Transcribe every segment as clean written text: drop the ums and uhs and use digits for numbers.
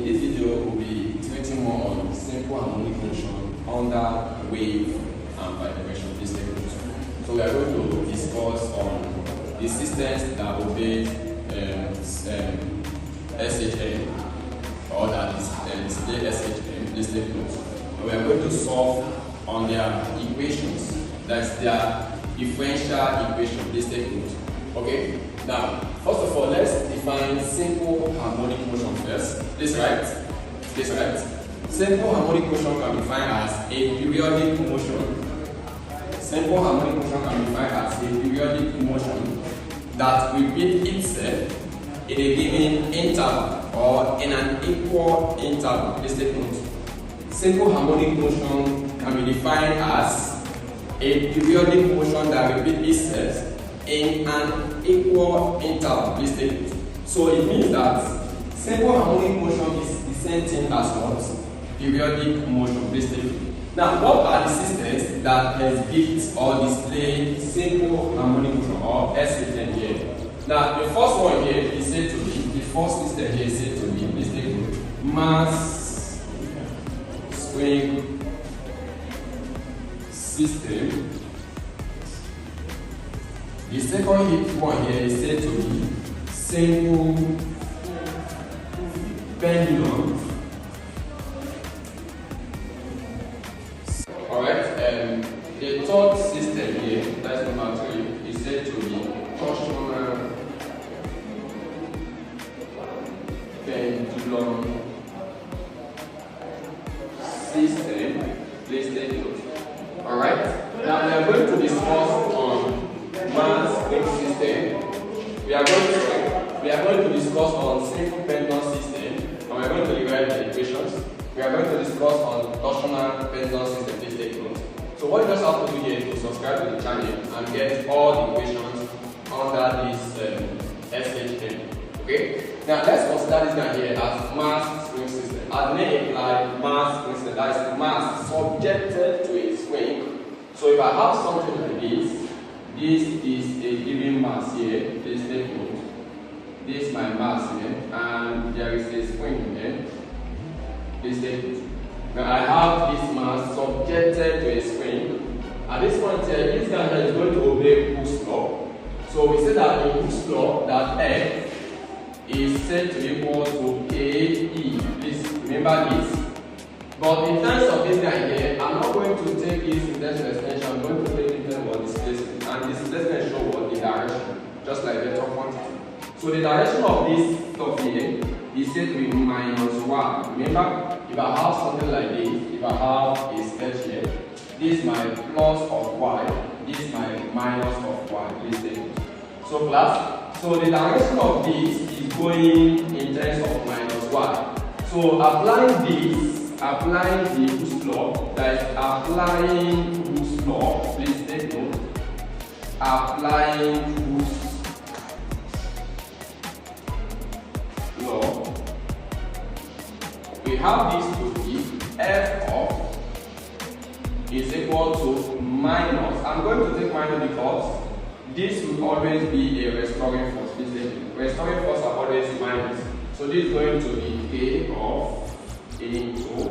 this video will be treating more on simple harmonic motion under wave and vibration displacement. So we are going to discuss on the systems that obey SHM or that display SHM displacement. We are going to solve on their equations, that's their differential equation displacement. Okay. Now, first of all, let's define simple harmonic motion first. This right? Simple harmonic motion can be defined as a periodic motion. Simple harmonic motion can be defined as a periodic motion that repeats itself in a given interval or in an equal interval. Please take note. Simple harmonic motion can be defined as a periodic motion that repeats itself in an equal interval. Please take it. So it means that simple harmonic motion is the same thing as what? Periodic motion. Please take it. Now, what are the systems that exhibit or display simple harmonic motion or SHM here? Now, the first one here is said to be, the first system here is said to be, please take it, mass spring system. The second one here is said to be simple pendulum. Alright, the third system here, that's number 3, is said to be torsional pendulum system. Please take note. Alright, now we are going to discuss on mass spring system. We are going to discuss on simple pendulum system, and we are going to derive the equations. We are going to discuss on torsional pendulum system. Please take note. So what you just have to do here is to subscribe to the channel and get all the equations under this SHM. Okay? Now let's consider this guy here as mass spring system. As the name implies, mass spring system, that is mass subjected to a swing. So if I have something like this is a given mass here. Please take note. This is my mass here, and there is a swing here. Please take it. Now I have this mass subjected to a swing. At this point here, this guy is going to obey Hooke's law. So we say that in Hooke's law that F is said to be equal to KE. Please remember this. But in terms of this guy here, I'm not going to take this in terms of extension. I'm going to take it in terms of displacement. And displacement show what the direction, just like the top quantity. So the direction of this stuff here is said to be -1. Remember, if I have something like this, if I have a sketch here, this is my plus of y, this is my minus of y. Please take it. So class, so the direction of this is going in terms of -y. So applying the Hooke's law, that is applying Hooke's law, please take note, applying Hooke's law, we have this to be f of is equal to minus, I'm going to take minus because this will always be a restoring force. Please take it. Restoring force are always minus. So this is going to be k of into,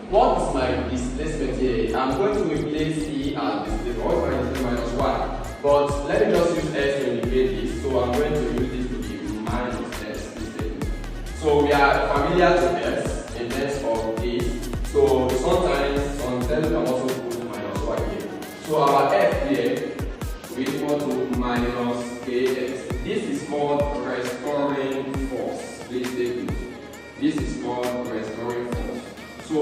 what is my displacement here? I'm going to replace E as displacement. What is my displacement? Minus y. But let me just use S to indicate this. So I'm going to use this to be minus S. So we are familiar to S in terms of this. So sometimes we can also put minus y here. So our F here will be equal to minus kx. This is called restoring force. Please take it. This is called restoring force. So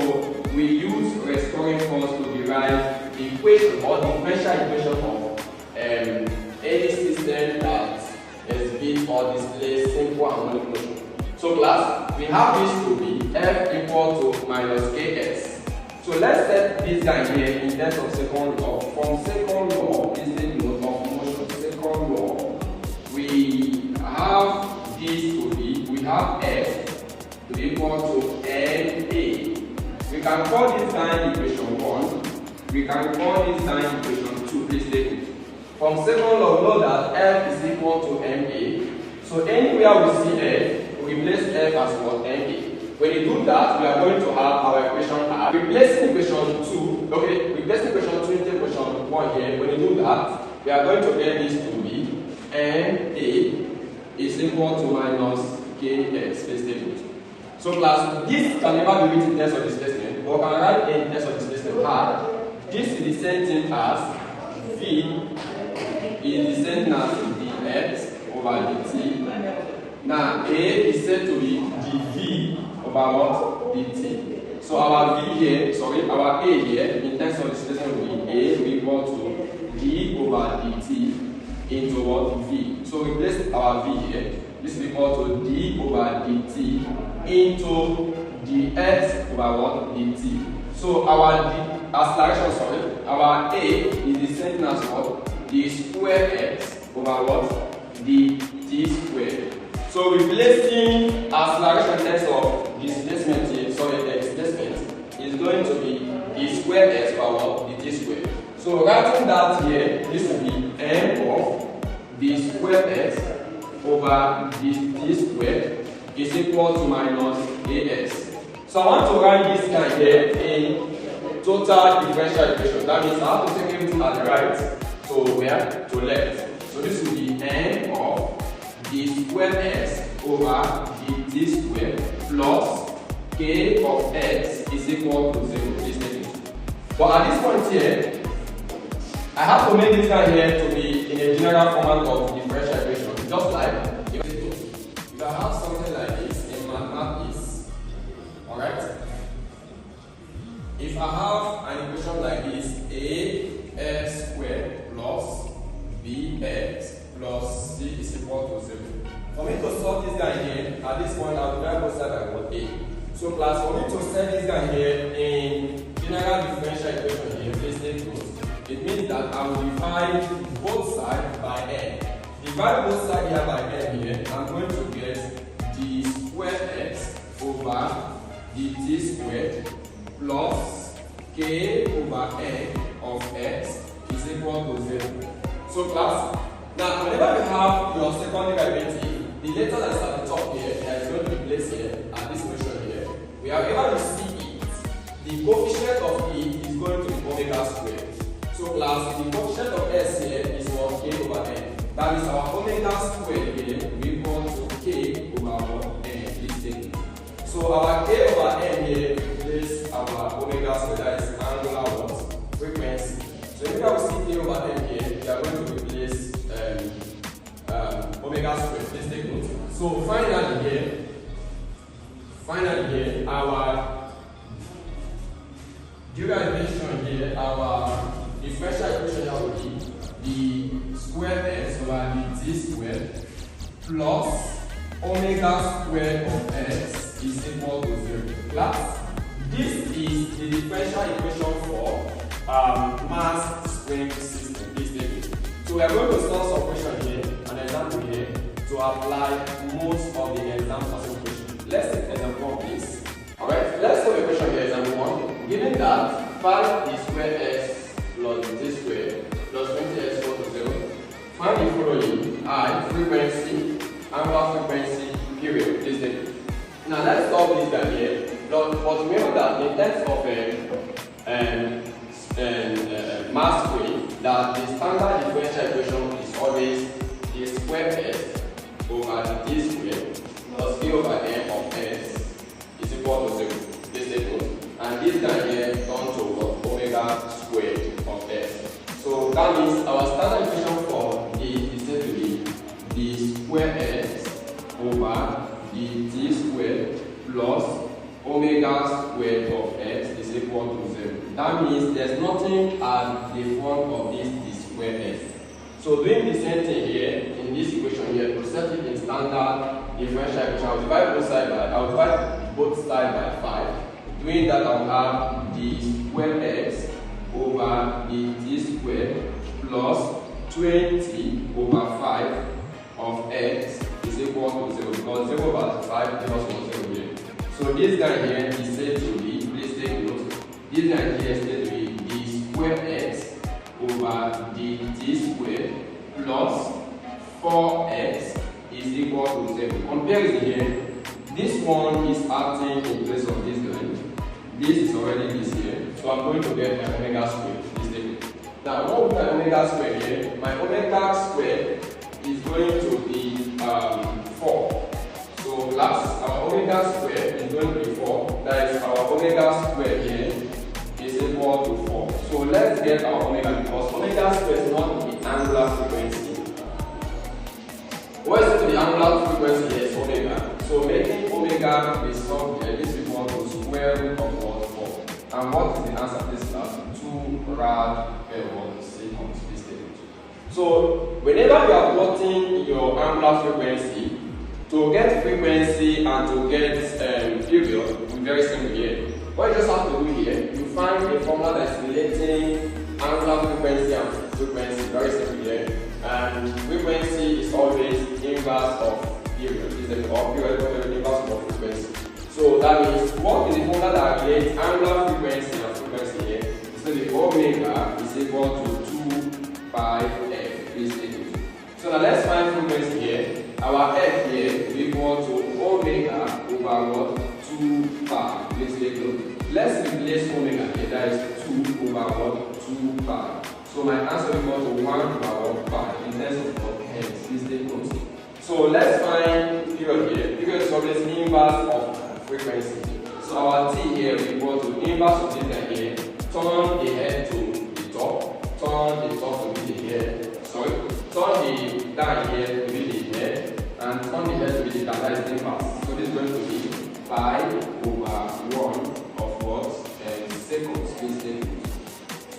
we use restoring force to derive the equation or the differential equation of any system that exhibits or displays simple harmonic motion. So class, we have this to be F equal to minus kx. So let's set this guy here in terms of second law. From second law, please take note of motion. Second law, we have this to be, we have F to be equal to NA. We can call this sign equation 1. We can call this sign equation 2. Please take it. From second law, we know that F is equal to MA. So anywhere we see F, we replace F as what? MA. When you do that, we are going to have our equation as replacing equation 2. Okay, replacing equation 2 into equation 1 here. When you do that, we are going to get this to be NA is equal to minus KX. Let's take it. So class, this can never be written in terms of displacement, or can write in terms of displacement hard. This is the same thing as V is the same thing as dx over dt. Now A is said to be dV over what? dt. So our V here, our A here in terms of displacement will be A equal to d over dt into what? V. So we place our V here. This is equal to d over dt into dx over what? dt. So our acceleration, our A is the same as what? D square x over what? dt square. So replacing acceleration in terms of displacement here, displacement is going to be d square x over what? dt square. So writing that here, this will be m of d square x over dt square is equal to minus as. So I want to write this guy here in total differential equation. That means I have to take everything at the right to where? To left. So this will be n of d square x over dt square plus k of x is equal to 0. Please take it. But at this point here, I have to make this guy here to be in a general format of differential equation. Just like if I have something like this in mathematics, alright? If I have an equation like this, ax squared plus bx plus c is equal to 0. For me to solve this guy here, at this point I will divide both sides by what? A. So class, for me to set this guy here in general differential equation here, please take note. It means that I will divide both sides by n. Divide both sides here by n here, I'm going to get d squared x over dt squared plus k over n of x is equal to 0. So class, now whenever you have your second derivative, the letter that is at the top here that is going to be placed here at this position here, wherever you see it, the coefficient of it is going to be omega squared. So class, the coefficient of s here is what? K over n. That is our omega squared here will equal to k over n. Please take it. So our k over n here is our omega squared, that is angular what? Frequency. So if we see k over n here, we are going to replace omega squared. Please take note. So finally here, our derivation here, our differential equation here will be the square x over dt squared plus omega squared of x is equal to 0. Class, this is the differential equation for mass spring system. Please take it. So we are going to solve some question here, an example here, to apply most of the examples equation. Let's take example 1, please. Alright, let's solve the question here, example 1. Given that 5d squared x plus dt squared plus 20x equal to 0, find the following: I, frequency, angular frequency, period. Please take it. Now let's solve this guy here. But remember that in terms of mass spring, that the standard differential equation is always d squared x over dt squared plus k over n of x is equal to 0. Please take note. And this guy here turns to omega squared of x. So that means our standard equation for d is said to be d squared x over dt squared plus omega squared of x is equal to 0. That means there's nothing at the front of this d squared x. So doing the same thing here in this equation here, to set it in standard differential equation, I'll divide both sides by 5. Doing that, I'll have d squared x over dt squared plus 20 over 5 of x is equal to 0, because 0 over 5 gives us 0 here. So this guy here is said to be, please take note, this guy here is said to be d squared x over dt squared plus 4x is equal to 0. Comparison here, This one is acting in place of this going. This is already this here. So I'm going to get my omega square. This thing. Now, what will my omega square here? My omega square is going to be 4. So plus our omega square is going to be 4. That is our omega square here is equal to 4. So let's get our omega because omega square is not the angular frequency. What is the angular frequency here? Is omega. So making omega the sum here is equal to square root of what 4. And what is the answer to this class? 2 rad per second. So whenever you are plotting your angular frequency, to get frequency and to get period, it's very simple here. What you just have to do here, you find a formula that is relating angular frequency and frequency, very simple here. And frequency is always inverse of period, is the period inverse of frequency. So that means what is the formula that relates angular frequency and frequency here? So the omega is equal to 2 pi f is equal to. So now let's find frequency here. Our f here is equal to omega over what? 2 pi. Let's replace omega here. That is 2 over what? 2 pi. So my answer is equal to 1 over 1 pi in terms of what hence is equal to. So let's find period here. Period is always inverse of frequency. So our t here is equal to inverse of theta here. Turn the head to the top. Turn the top to be the head. Sorry. Turn the down here to be the head. And turn the head to be the down. That is inverse. So this is going to be pi over 1 of what? Seconds.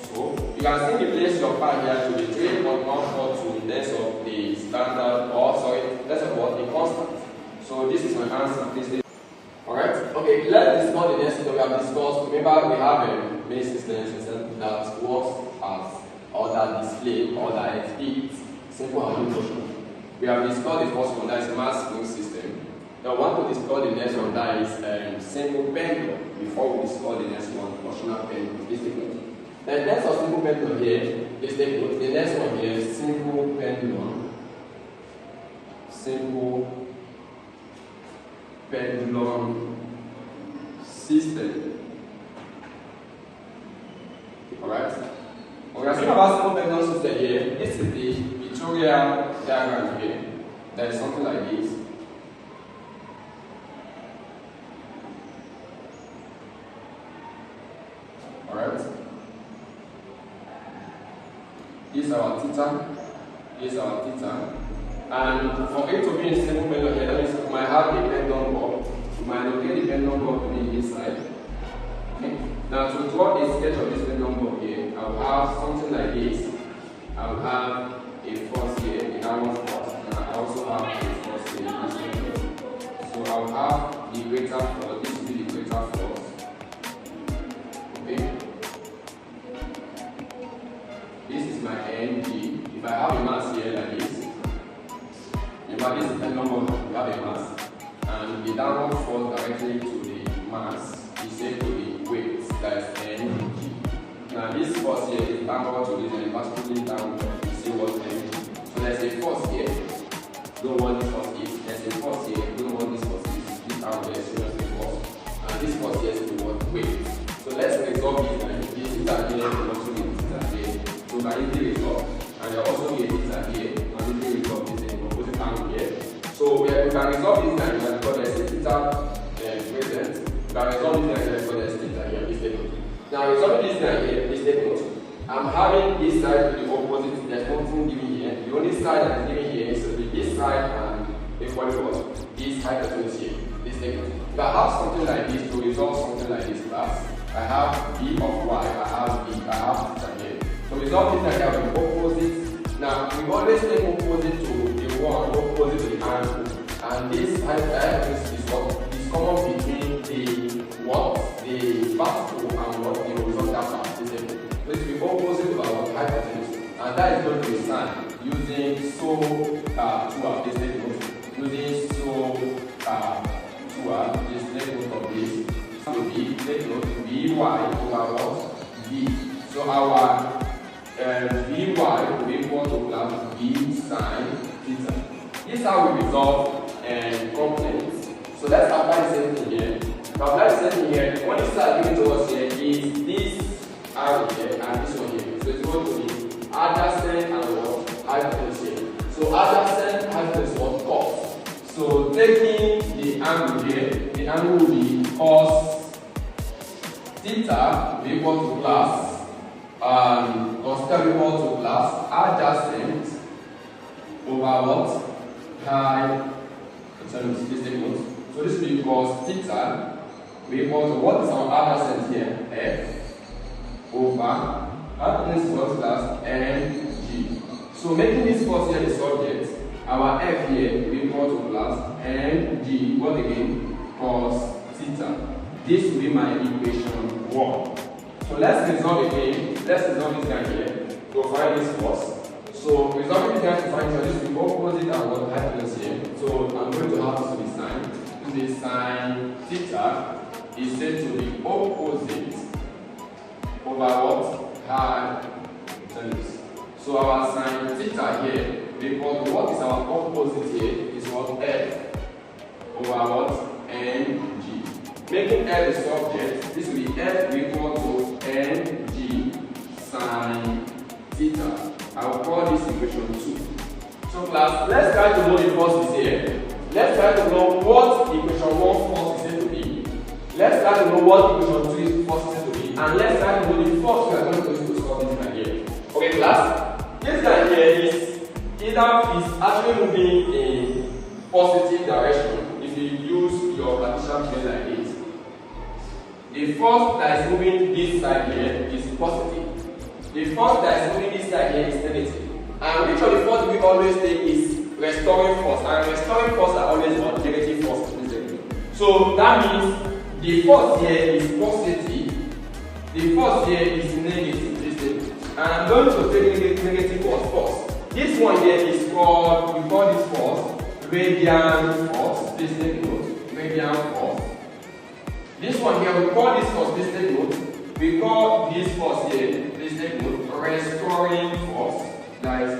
So you can still replace your pi here to be 3.142 in terms of the standard, or sorry, that's what the constant. So this is my answer. Alright? Okay, let's discuss the next thing we have discussed. Remember, we have a main system that works as or that display or that depicts simple harmonic motion. We have discussed the first one, that is mass spring system. Now we want to discuss the next one, that is simple pendulum, before we discuss the next one, torsional pendulum. The next of simple pendulum here is the next one here is simple pendulum. Simple pendulum system. Alright? When we are speaking about simple pendulum system here, this is the pictorial diagram here. There is something like this. Alright? This is our theta. This is our theta. And for it to be in simple pendulum here, that means we might have a pendulum board. We might locate the pendulum board to be inside. Okay. Now to draw a sketch of this pendulum board here, I will have something like this. I will have a force here, a downward force, and I also have a force here in this pendulum. So I will have the greater force. This will be the greater force. Okay. This is my NG. If I have a mass here like this, remember this is the number we have a mass, and the downward force directly to the mass is equal to the weight, that is NG. Now this force here is downward to this and vertically downward. You see what NG. So there's a force here. Don't want this force is. There's a force here. Don't want this force is. This out there is seriously force. And this force here is the what? Weight. So let's resolve this now. This is that here, and also this is that here. So by easily resolve. And you're also get this that here, and easily resolve this in opposite angle here. So we can resolve this now because there's a theta present. We can resolve this now because there's theta here, this statement. Now resolving this now here, this statement. I'm having this side to the opposite. There's nothing given here. The only side that is given here is to be this side and equally what? This hypotenuse here. This statement. If I have something like this to resolve something like this class, I have b of y, I have b, I have theta here. So resolve this now here with opposite. Now we always take opposite to the one, opposite to the angle. And this hypotenuse is what is common between the what? The vertical and what? The horizontal part. So it will be opposite to our hypotenuse. And that is going to be signed using so to our displacement. Using so to our displacement of this. So be Vy over what? V. So our Vy will be equal to plus V sine theta. This is how we resolve components. So let's apply Now let's say here, when you start giving to us here is this arrow here and this one here. So it's going to be adjacent and what? Hypotenuse here. So adjacent hypotenuse what? Cos. So taking the angle here, the angle will be cos theta will equal to plus cos theta will equal to plus adjacent over what? So this will be cos theta will equal to what is our adjacent here? F over hypotenuse plus mg. So making this cos here the subject, our f here will equal to plus mg. What again? Cos theta. This will be my equation 1. So let's resolve again. Let's resolve this guy here to find this cos. So resolving this guy to find this will be opposite and what hypotenuse here. So I'm going to have this to be sine. The sine theta is said to be opposite over what? Hypotenuse. So our sine theta here, because what is our opposite here is what? F over what? Mg. Making F the subject, this will be F equal to mg sine theta. I will call this equation 2. So class, let's try to know the force is here. Let's try to know what equation 1 force is said to be. Let's try to know what equation 2 force is said to be. And let's try to know the force we are going to use to solve this guy here. Okay class, this guy here is actually moving in positive direction if you use your partition plane like this. The force that is moving this side here is positive. The force that is moving this side here is negative. And which of the force we always take is restoring force. And restoring force are always what? Negative force. So that means the force here is positive. The force here is negative. And I'm going to take negative force. This one here is called, we call this force radiant force. Please take note. Radiant force. This one here, we call this force, please take note. We call this force here, please take note, restoring force. That is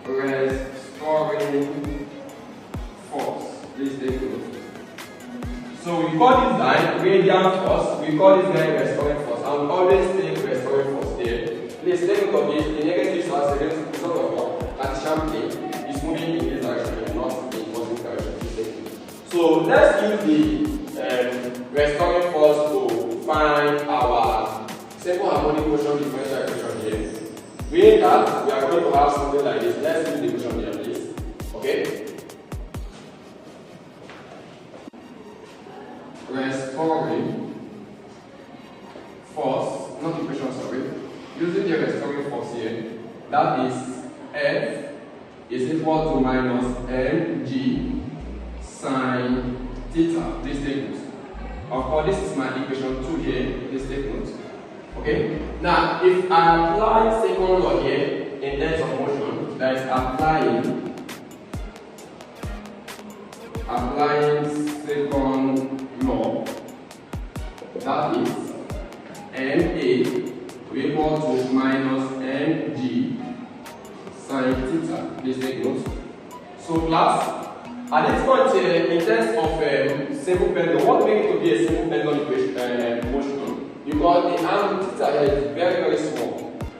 restoring force. Please take note. So we call this line radiant force, we call this line restoring force, and we always take restoring force there. Please take note of this, the negative source against the sort of partition plane is moving in this direction and not in positive direction. So let's use the restoring force to find our simple harmonic motion differential equation here. Meaning that we are going to have something like this. Let's use the equation here, please. Okay? Restoring force, not equation, sorry. Using the restoring force here, that is F is equal to minus mg sine theta. Please take note. Of course, this is my equation 2 here. Please take note. Okay? Now, if I apply second law here in terms of motion, that is applying second law, that is MA will equal to minus mg sine theta. Please take note. So class, at this point here, in terms of simple pendulum, what makes it to be a simple pendulum motion? Because the angle theta here is very, very small.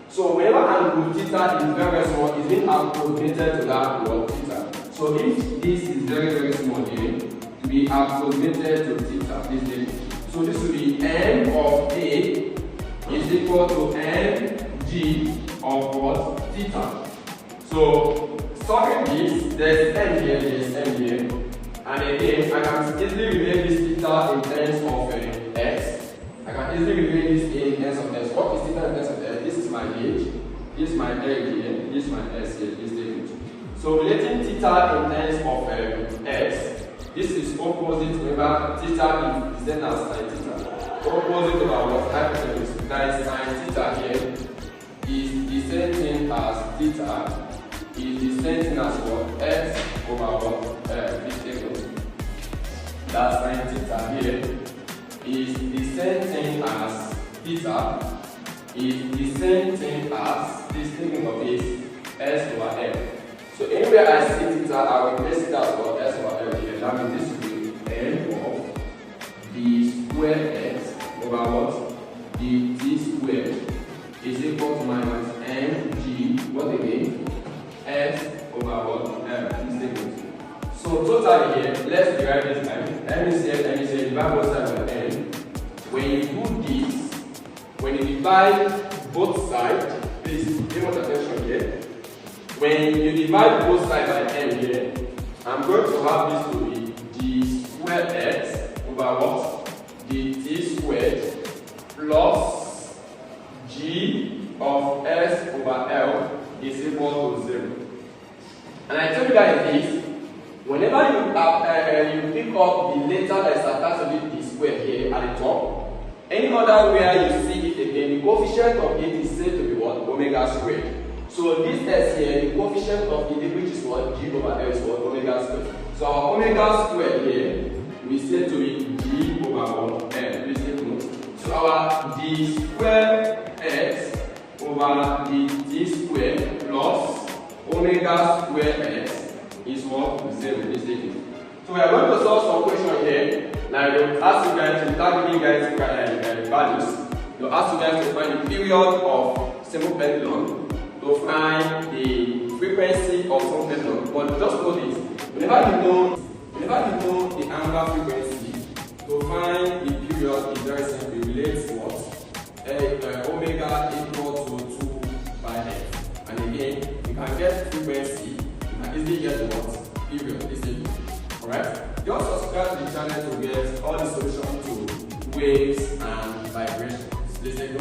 So whenever angle theta is very, very small, it's being approximated to that word theta. So if this is very, very small here, to be approximated to theta, so this will be m of A is equal to mg of what? Theta. So solving this, there's m here, there's m here, and again I can easily relate this theta in terms of x. I can easily relate this in terms of x. What is theta in terms of x? This is my h, this is my l here, this is my s here, this is so relating theta in terms of x, this is opposite. Remember, theta is then as sine theta. Opposite of our hypotenuse, that is sine theta here, is the same thing as theta. Is the same thing as what? X over what? This thing. That sine theta here is the same thing as theta. Is the same thing as this thing of this S over L. So anywhere I see theta, I will place it as what? S over L here. That means this will be L of the square x over what? The t squared is equal to minus mg, what again? S over what? Is equal to. So totally here, let's derive this time. Let me say divide both sides by n. When you do this, when you divide both sides, please pay much attention here. When you divide both sides by n here, I'm going to have this to be d squared x over what? The t squared plus g of s over l is equal to 0. And I tell you guys this, whenever you pick up the letter that is attached to the square here at the top, any other where you see it again, the coefficient of it is said to be what? Omega squared. So this s here, the coefficient of it, which is what? G over L is what? Omega squared. So our omega squared here, we say to be G over 1 L. Please take note. So our d squared x over the t squared plus omega squared x is what? 0. Please take it. So we are going to solve some question here. Now they'll ask you guys, without giving you guys values, they'll ask you guys to find the period of simple pendulum, to find the frequency of some pendulum. But just know this, whenever you know the angular frequency, to find the period is very simple. It relates what? Omega equal to 2 by x. And again, you can get frequency, you can easily get what? Period. This is alright? Just subscribe to the channel to get all the solutions to waves and vibrations.